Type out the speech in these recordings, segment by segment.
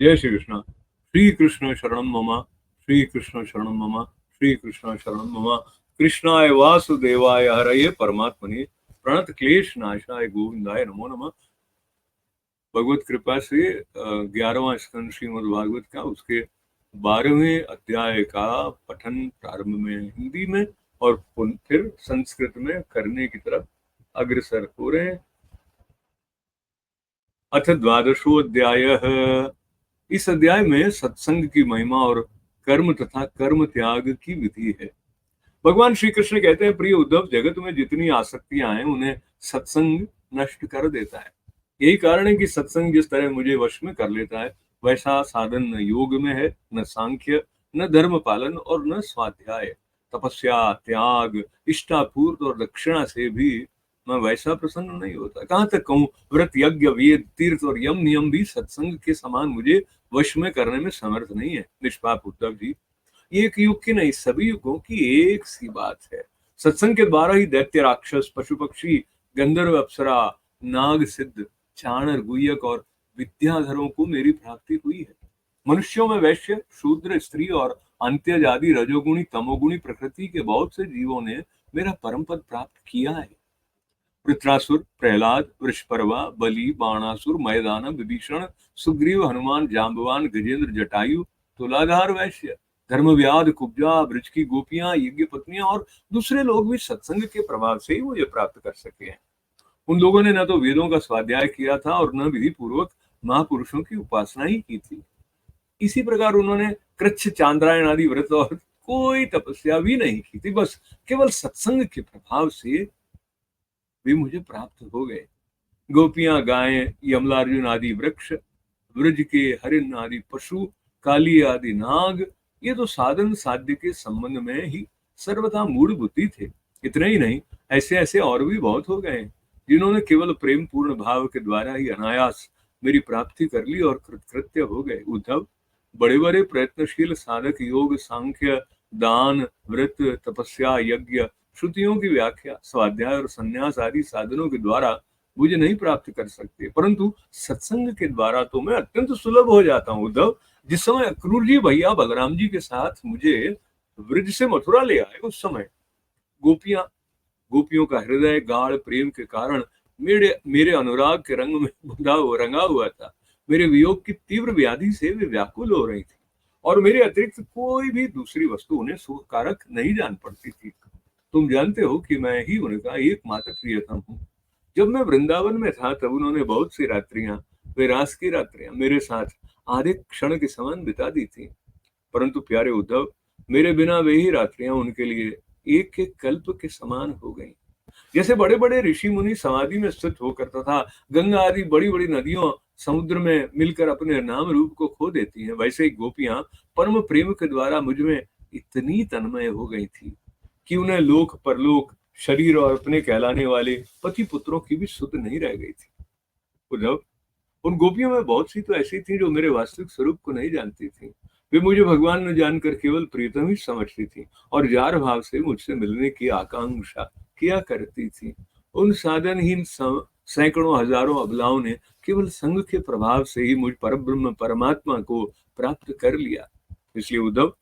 जय श्री कृष्ण। श्री कृष्ण शरणम मम, श्री कृष्ण शरणम मम, श्री कृष्ण शरणम मम। कृष्णाय वासुदेवाय हरये परमात्मने प्रणत क्लेश नाशाय गोविंदाय नमो नमः। भगवत कृपा से 11वां स्कंद श्रीमद् भागवत का उसके 12वें अध्याय का पठन प्रारंभ में हिंदी में और फिर संस्कृत में करने की तरफ अग्रसर हो रहे हैं। अथ द्वादशोऽध्यायः। इस अध्याय में सत्संग की महिमा और कर्म तथा कर्म त्याग की विधि है। भगवान श्री कृष्ण कहते हैं, प्रिय उद्धव, जगत में जितनी आसक्तियां हैं उन्हें सत्संग नष्ट कर देता है। यही कारण है कि सत्संग जिस तरह मुझे वश में कर लेता है, वैसा साधन न योग में है, न सांख्य, न धर्म पालन और न स्वाध्याय, तपस्या, त्याग, इष्टापूर्त और दक्षिणा से भी मैं वैसा प्रसन्न नहीं होता। कहाँ तक कहूँ, व्रत, यज्ञ, वेद, तीर्थ और यम नियम भी सत्संग के समान मुझे वश में करने में समर्थ नहीं है। निष्पाप उद्धव जी, एक युग की नहीं, सभी युगों की एक सी बात है। सत्संग के द्वारा ही दैत्य, राक्षस, पशु पक्षी, गंधर्व, अप्सरा, नाग, सिद्ध, चाणर, गुह्यक और विद्याधरों को मेरी प्राप्ति हुई है। मनुष्यों में वैश्य, शूद्र, स्त्री और अंत्यज आदि रजोगुणी तमोगुणी प्रकृति के बहुत से जीवों ने मेरा परम पद प्राप्त किया है। वृत्रासुर, प्रहलाद, वृषपर्वा, बलि, बाणासुर, मैदान, विभीषण, सुग्रीव, हनुमान, जाम्बवान, गजेंद्र, जटायु, तुलाधार वैश्य, धर्मव्याध, कुब्जा, ब्रज की गोपियां, यज्ञ पत्नियां और दूसरे लोग भी सत्संग के प्रभाव से ही मुझे प्राप्त कर सके हैं। उन लोगों ने न तो वेदों का स्वाध्याय किया था और न विधि पूर्वक महापुरुषों की उपासना ही की थी। इसी प्रकार उन्होंने कृच्छ, चांद्रायण आदि व्रत और कोई तपस्या भी नहीं की थी। बस केवल सत्संग के प्रभाव से वे मुझे प्राप्त हो गए। गोपियां, गायें, यमलार्जुन आदि वृक्ष, ब्रज के हरिण आदि पशु, काली आदि नाग, ये तो साधन साध्य के संबंध में ही सर्वथा मूढ़ बुद्धि थे। इतने ही नहीं, ऐसे ऐसे और भी बहुत हो गए जिन्होंने केवल प्रेम पूर्ण भाव के द्वारा ही अनायास मेरी प्राप्ति कर ली और कृतकृत्य हो गए। उद्धव, बड़े बड़े प्रयत्नशील साधक योग, सांख्य, दान, व्रत, तपस्या, यज्ञ, श्रुतियों की व्याख्या, स्वाध्याय और संन्यास आदि साधनों के द्वारा मुझे नहीं प्राप्त कर सकते, परंतु सत्संग के द्वारा तो मैं अत्यंत सुलभ हो जाता हूँ। उद्धव, जिस समय अक्रूर जी भैया बलराम जी के साथ मुझे ब्रज से मथुरा ले आए, उस समय गोपियां गोपियों का हृदय गाढ़ प्रेम के कारण मेरे मेरे अनुराग के रंग में रंगा हुआ था। मेरे वियोग की तीव्र व्याधि से वे व्याकुल हो रही थी और मेरे अतिरिक्त कोई भी दूसरी वस्तु उन्हें सुखकारक नहीं जान पड़ती थी। तुम जानते हो कि मैं ही उनका एकमात्र प्रियतम हूँ। जब मैं वृंदावन में था तब उन्होंने बहुत सी रात्रियां, वे रास की रात्रियां मेरे साथ आधे क्षण के समान बिता दी थी। परंतु प्यारे उद्धव, मेरे बिना वे ही रात्रियां उनके लिए एक एक कल्प के समान हो गईं। जैसे बड़े बड़े ऋषि मुनि समाधि में स्थित होकर तथा गंगा आदि बड़ी बड़ी नदियों समुद्र में मिलकर अपने नाम रूप को खो देती हैं, वैसे ही गोपियां परम प्रेम के द्वारा मुझ में इतनी तन्मय हो गई थी कि उन्हें लोक परलोक, शरीर और अपने कहलाने वाले पति पुत्रों की भी सुध नहीं रह गई थी। उद्धव, उन गोपियों में बहुत सी तो ऐसी थी जो मेरे वास्तविक स्वरूप को नहीं जानती थी। वे मुझे भगवान न जानकर केवल प्रीतम ही समझती थी और जार भाव से मुझसे मिलने की आकांक्षा किया करती थी। उन साधनहीन सैकड़ों हजारों अबलाओं ने केवल संग के प्रभाव से ही मुझ परब्रह्म परमात्मा को प्राप्त कर लिया। इसलिए उद्धव,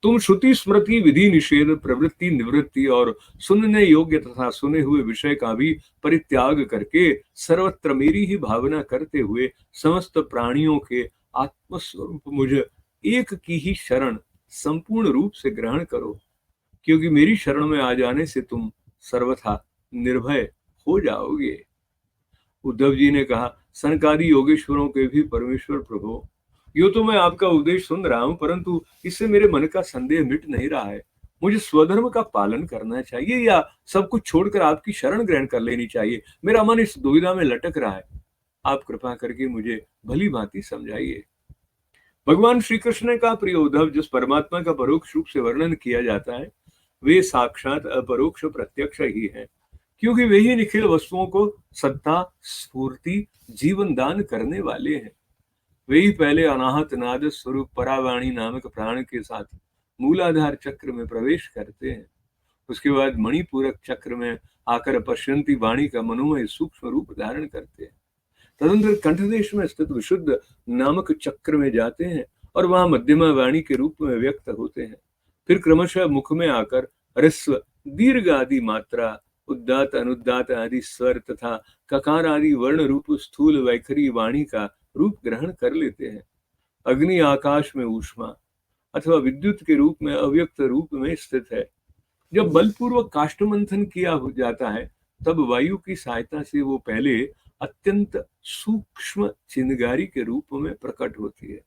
तुम श्रुति स्मृति विधि निषेध प्रवृत्ति निवृत्ति और सुनने योग्य तथा सुने हुए विषय का भी परित्याग करके सर्वत्र मेरी ही भावना करते हुए समस्त प्राणियों के आत्मस्वरूप मुझ एक की ही शरण संपूर्ण रूप से ग्रहण करो, क्योंकि मेरी शरण में आ जाने से तुम सर्वथा निर्भय हो जाओगे। उद्धव जी ने कहा, सनकादि योगेश्वरों के भी परमेश्वर प्रभु, यो तो मैं आपका उपदेश सुन रहा हूं, परंतु इससे मेरे मन का संदेह मिट नहीं रहा है। मुझे स्वधर्म का पालन करना चाहिए या सब कुछ छोड़कर आपकी शरण ग्रहण कर लेनी चाहिए? मेरा मन इस दुविधा में लटक रहा है। आप कृपा करके मुझे भली भांति समझाइए। भगवान श्री कृष्ण ने कहा, प्रिय उद्धव, जिस परमात्मा का परोक्ष रूप से वर्णन किया जाता है वे साक्षात अपरोक्ष प्रत्यक्ष ही है, क्योंकि वे ही निखिल वस्तुओं को सत्ता, स्फूर्ति, जीवन दान करने वाले हैं। वे ही पहले अनाहत नाद स्वरूप परावाणी नामक प्राण के साथ मूलाधार चक्र में प्रवेश करते हैं। उसके बाद मणिपूरक चक्र में आकर पश्यंती वाणी का मनोमय सूक्ष्म रूप धारण करते हैं। तदनंतर कंठदेश में स्थित विशुद्ध नामक चक्र में जाते हैं और वहां मध्यमा वाणी के रूप में व्यक्त होते हैं। फिर क्रमशः मुख में आकर ह्रस्व दीर्घ आदि मात्रा, उद्दात अनुदात आदि स्वर तथा ककार आदि वर्ण रूप स्थूल वैखरी वाणी का रूप ग्रहण कर लेते हैं। अग्नि आकाश में ऊष्मा अथवा विद्युत के रूप में अव्यक्त रूप में स्थित है। जब बलपूर्वक काष्ठ मंथन किया हो जाता है तब वायु की सहायता से वो पहले अत्यंत सूक्ष्म चिंगारी के रूप में प्रकट होती है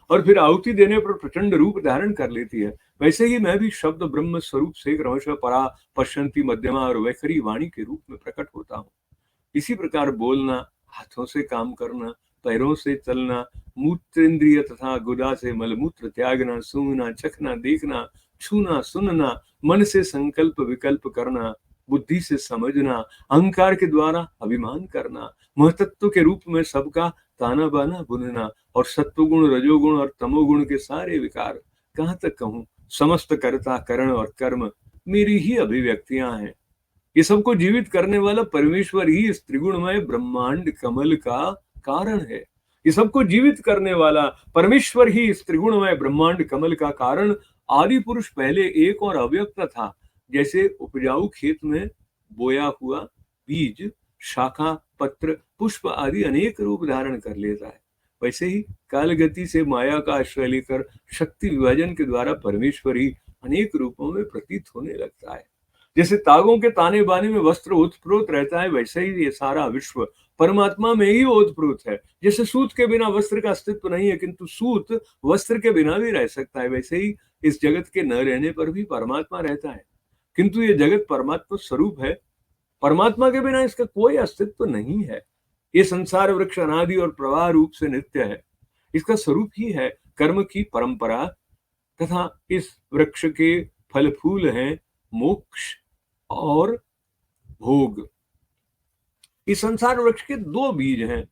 और फिर आहुति देने पर प्रचंड रूप धारण कर लेती है। वैसे ही मैं भी शब्द ब्रह्म स्वरूप से क्रमशः परा, पश्यंती, मध्यमा और वैखरी वाणी के रूप में प्रकट होता हूँ। इसी प्रकार बोलना, हाथों से काम करना, पैरों से चलना, मूत्रेंद्रिय तथा गुदा से मलमूत्र त्यागना, सूंघना, चखना, देखना, छूना, सुनना, मन से संकल्प विकल्प करना, बुद्धि से समझना, अहंकार के द्वारा अभिमान करना, महतत्व के रूप में सबका ताना बाना बुनना और सत्वगुण, रजोगुण और तमोगुण के सारे विकार, कहाँ तक कहूँ, समस्त कर्ता, करण और कर्म मेरी ही अभिव्यक्तियां हैं। ये सबको जीवित करने वाला परमेश्वर ही इस त्रिगुणमय ब्रह्मांड कमल का कारण है। ये सबको जीवित करने वाला परमेश्वर ही इस त्रिगुणमय ब्रह्मांड कमल का कारण आदि पुरुष पहले एक और अव्यक्त था। जैसे उपजाऊ खेत में बोया हुआ बीज शाखा, पत्र, पुष्प आदि अनेक रूप धारण कर लेता है, वैसे ही काल गति से माया का आश्रय लेकर शक्ति विभाजन के द्वारा परमेश्वर ही अनेक रूपों में प्रतीत होने लगता है। जैसे तागों के ताने बाने में वस्त्र ओतप्रोत रहता है, वैसे ही ये सारा विश्व परमात्मा में ही ओतप्रोत है। जैसे सूत के बिना वस्त्र का अस्तित्व नहीं है, किंतु सूत वस्त्र के बिना भी रह सकता है, वैसे ही इस जगत के न रहने पर भी परमात्मा रहता है। किंतु ये जगत परमात्मा स्वरूप है, परमात्मा के बिना इसका कोई अस्तित्व नहीं है। ये संसार वृक्ष अनादि और प्रवाह रूप से नित्य है, इसका स्वरूप ही है कर्म की परंपरा, तथा इस वृक्ष के फल फूल हैं मोक्ष और भोग। इस संसार वृक्ष के दो बीज हैं,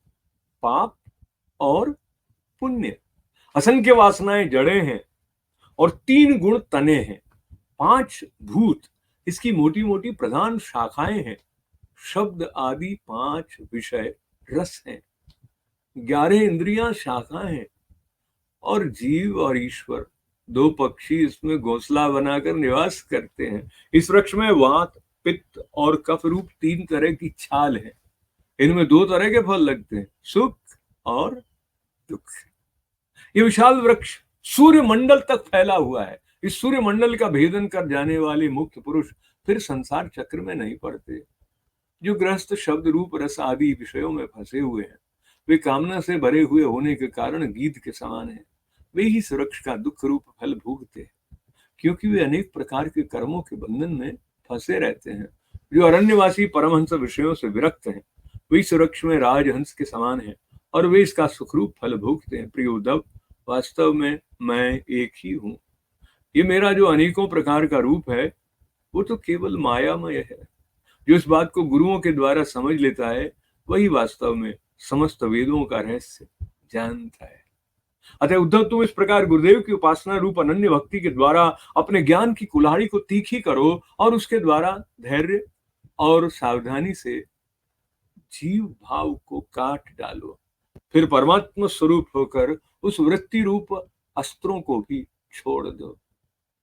पाप और पुण्य। असंख्य वासनाएं जड़ें हैं और 3 गुण तने हैं। 5 भूत इसकी मोटी मोटी प्रधान शाखाएं हैं। शब्द आदि 5 विषय रस हैं। 11 इंद्रियां शाखाएं हैं और जीव और ईश्वर 2 पक्षी इसमें घोंसला बनाकर निवास करते हैं। इस वृक्ष में वात, पित्त और कफ रूप 3 तरह की छाल है। इनमें 2 तरह के फल लगते हैं, सुख और दुख। ये विशाल वृक्ष सूर्य मंडल तक फैला हुआ है। इस सूर्य मंडल का भेदन कर जाने वाले मुक्त पुरुष फिर संसार चक्र में नहीं पड़ते। जो गृहस्थ शब्द रूप रस आदि विषयों में फंसे हुए हैं, वे कामना से भरे हुए होने के कारण गीध के समान हैं। वे ही इस वृक्ष का दुख रूप फल भोगते हैं, क्योंकि वे अनेक प्रकार के कर्मों के बंधन में फंसे रहते हैं। जो अरण्यवासी परमहंस विषयों से विरक्त हैं, वे इस वृक्ष में राजहंस के समान हैं और वे इसका सुखरूप फल भोगते हैं। प्रिय उद्धव, वास्तव में मैं एक ही हूँ। ये मेरा जो अनेकों प्रकार का रूप है वो तो केवल मायामय है। जो इस बात को गुरुओं के द्वारा समझ लेता है वही वास्तव में समस्त वेदों का रहस्य जानता है। अतः उद्धव, तुम इस प्रकार गुरुदेव की उपासना रूप अनन्य भक्ति के द्वारा अपने ज्ञान की कुल्हाड़ी को तीखी करो और उसके द्वारा धैर्य और सावधानी से जीव भाव को काट डालो। फिर परमात्मा स्वरूप होकर उस वृत्ति रूप अस्त्रों को भी छोड़ दो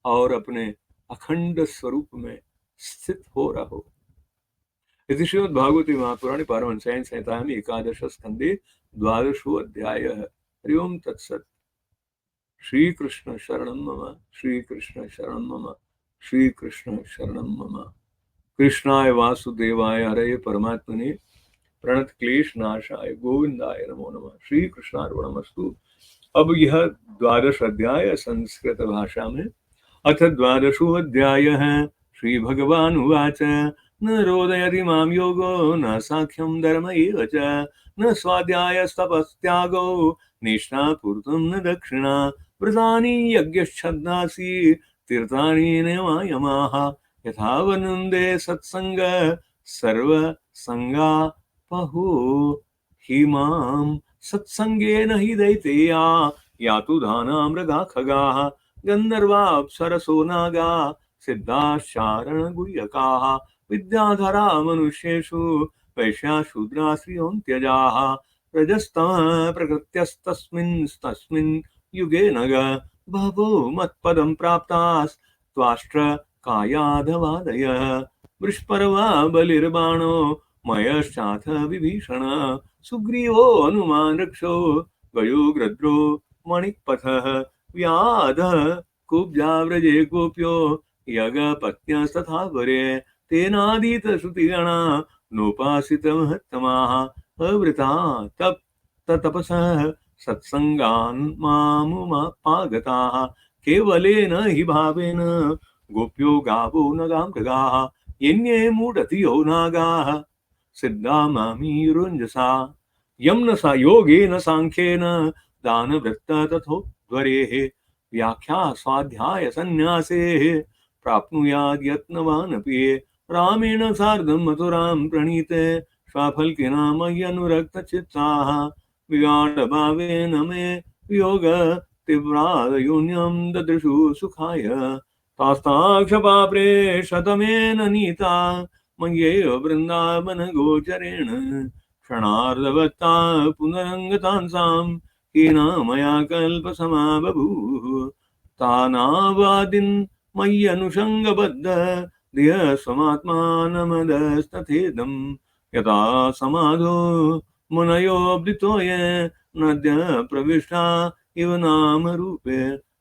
और अपने अखंड स्वरूप में स्थित हो रहो। इति श्रीमद्भागवते महापुराणे पारमहंस्यां संहितायां एकादश स्कंदे 12वां अध्यायः। हरि ओम तत्सत्। श्री कृष्ण शरणं मम, श्री कृष्ण शरणं मम, श्री कृष्ण शरणं मम। कृष्णाय वासुदेवाय हरये परमात्मने प्रणत क्लेश नाशाय गोविंदाय नमो नमः। श्री कृष्णार्पणमस्तु। अब यह 12वां अध्याय संस्कृत भाषा में। अथ 12वां अध्यायः। श्री भगवान उवाच न रोदयति मां योगो न साख्यं धर्म एव च न स्वाध्यायस्तपस्त्यागो निष्ठापूर्तं न दक्षिणा व्रतानि यज्ञश्छन्दासि तीर्थानि नियमाः यथा वनुन्दे सत्संग सर्वसंगापहो हि मां सत्संगेन हि दैतेया यातु दाना मृगा खगाः गन्धर्वाप्सरसो नागा सिद्धाश्चारण गुह्यकाः विद्याधरा मनुष्येषु वैश्या शूद्रा श्रियोऽन्त्यजाः रजस्तमः प्रकृत्यस्तस्मिन् युगे नग बहवो मत्पदं प्राप्तास्त्वाष्ट्र कायाधवादयः वृषपर्वा बलिर्बाणो मयश्चाथ विभीषण सुग्रीवो हनुमान् रक्षो गयो गृध्रो मणिपथः व्याधः कुब्जाव्रजे गोप्यो यगपत्न्यस्तथा वरे तेनादीतश्रुतिगणा नोपासितमहत्तमाः अवृता तपसः सत्सङ्गान् मामुपागताः केवलेन हि भावेन गोप्यो गावो नगां मृगाः यन्ये मूढधियो नागाः सिद्धा मामीरुञ्जसा यं न सा योगेन साङ्ख्येन दानवृत्त तथोद्धरेः व्याख्या स्वाध्याय सन्न्यासेः प्राप्नुयाद् यत्नवानपि रामेण सार्धं मथुरां प्रणीते स्वाफल्किना मय्यनुरक्तचित्ताः विगाढभावेन मे वियोग तीव्रादयोन्यं ददृशु सुखाय तास्ताक्षपाप्रे शतमेन नीता मय्येव वृन्दावन गोचरेण क्षणार्धवत्ता पुनरङ्गतांसां हीना मया कल्पसमा बभूः तानावादिन् मय्यनुषङ्गबद्ध धियः स्वमात्मानमदस्तथेदं यथा समाधो मुनयोऽब्दितो ये नद्य प्रविष्टा इव नाम रूपे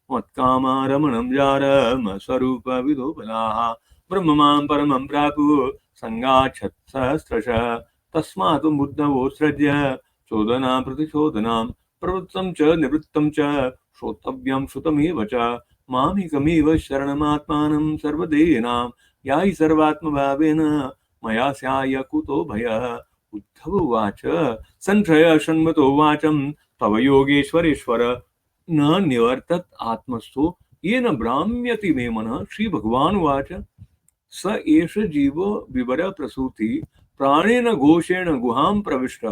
मत्कामारमणं जारम स्वरूप विदोपलाः ब्रह्म मां परमं प्रापुः सङ्गाच्छत् सहस्रशः तस्मात् बुद्धवोत्सृज्य चोदना प्रतिचोदनां प्रवृत्तं च निवृत्तं च श्रोतव्यं श्रुतमेव च मामिकमेव शरणमात्मानं सर्वदेहिनां याहि सर्वात्मभावेन मया स्याय कुतो भयः उद्धव उवाच संशय शण्मतो वाचं तव योगेश्वरेश्वर न निवर्तत आत्मस्थो येन भ्राम्यति मे मनः श्री भगवान् उवाच स एष जीवो विवर प्रसूति प्राणेन घोषेण गुहां प्रविष्ट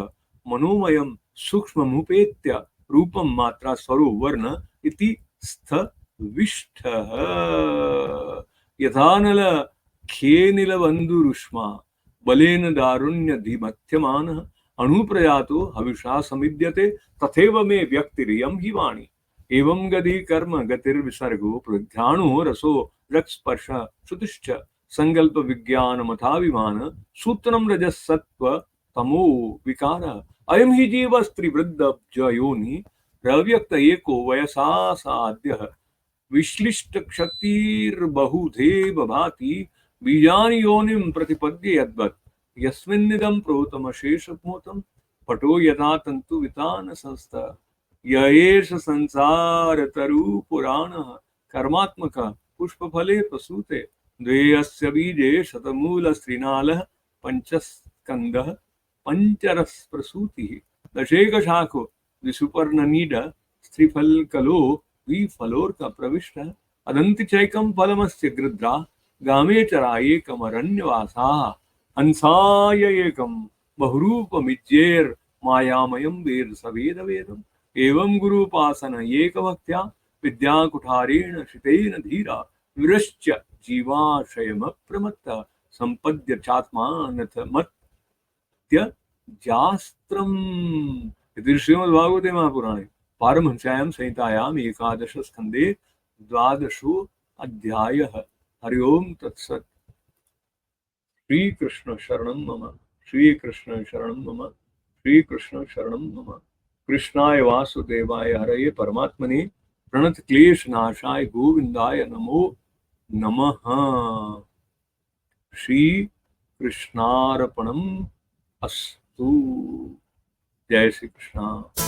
मनोमयं सूक्ष्ममुपेत्य रूपं मात्रा स्वरो वर्ण इति स्थविष्ठः यथानल खेनिलवन्दुरुष्मा बलेन दारुण्यधिमथ्यमानः अणुप्रयातो हविषा समिद्यते तथैव मे व्यक्तिरियं हि वाणी एवं गति कर्म गतिर्विसर्गो प्रध्यानो रसो दृक्स्पर्श श्रुतिश्च संकल्प विज्ञान मथाभिमान सूत्रम रजसत्व तमो विकार अयं हि जीवस्त्रिवृद्धब्ज योनि प्रव्यक्त एको वयसा साध्यः विश्लिष्ट शक्तिर्बहुधेव भाति बीजानि योनिं प्रतिपद्य यद्वत् यस्मिन्निदं प्रोतमशेषभूतं पटो यथा तन्तुवितान संस्थ य एष संसारतरुपुराणः कर्मात्मक पुष्पफले प्रसूते द्वे अस्य बीजे शतमूलस्त्रिनालः पंचस्कन्धः पंचरस प्रसूतिः दशेकशाखो द्विसुपर्णनीड स्त्रीफलकलो द्विफलोर्क प्रविष्टः अदन्ति चैकं फलमस्य गृध्रा गामे चरा एकमरण्यवासाः हंसाय एकं बहुरूपमिज्येर् मायामयं वेद सवेदवेदम् एवं गुरुपासन एकभक्त्या विद्याकुठारेण शितेन धीरा विरश्च जीवाशयमप्रमत्त सम्पद्य चात्मानथ मत्य जास्त्रम् इति श्रीमद्भागवते महापुराणे पारमहंस्यां संहितायाम् एकादश स्कन्धे द्वादशो अध्यायः। हरि ओम तत्सत्। श्री कृष्ण शरणं मम, श्री कृष्ण शरणं मम, श्री कृष्ण शरणं मम। कृष्णाय वासुदेवाय हरये परमात्मने प्रणत क्लेश नाशाय गोविंदाय नमो नमः। श्री कृष्णार्पणम् अस्तु। जय श्री कृष्ण।